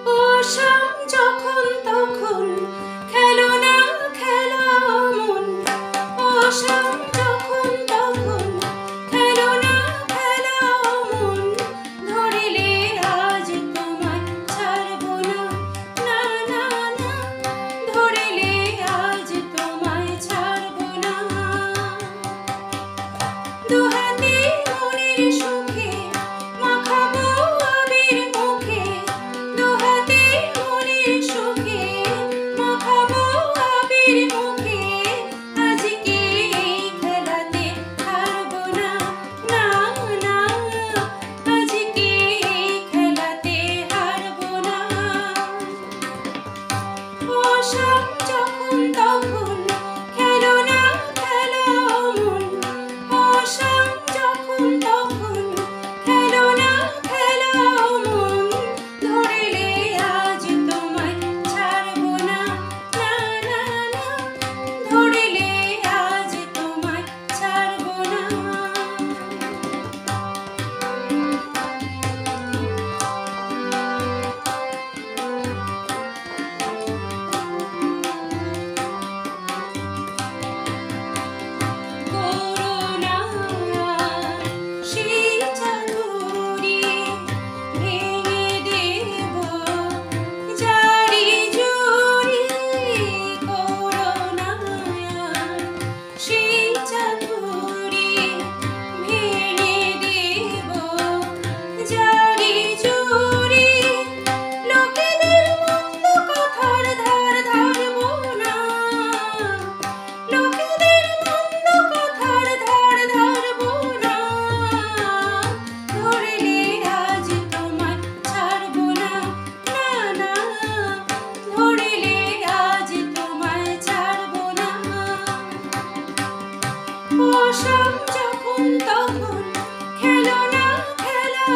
বসাম যখন তখন খেলো না খেলা মন, বসাম যখন তখন খেলো না খেলা মন, ধরিলে আজ তোমায় ছাড়বো না, না না না, ধরিলে আজ তোমায় ছাড়বো না। দুহাতে মনের সুখে মাখাবো আবির মুখে, দুহাতে মনের সুখে মাখাবো আবির মুখে, আজকে এই খেলাতে হারবো না, না না, আজকে এই খেলাতে হারবো না। বসাম যখন তখন খেলো না খেলা মন, বসাম যখন তখন খেলো না খেলা মন, ধরিলে আজ তোমায় ছাড়বো না, না না না, ধরিলে আজ তোমায় ছাড়বো না। করুণা সেই চাদরে ভেঙে দেব জারি জুড়ি, করুণা সেই চাদরে ভেঙে দেব জারি জুড়ি, লোকেদের মন্দ কথার ধার ধারবো না, লোকেদের মন্দ কথার ধার ধারবো না, ধরিলে আজ তোমায় ছাড়বো না, না না, ধরিলে আজ তোমায় ছাড়বো না। বসাম যখন তখন খেলো না খেলা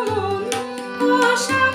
মন, বসাম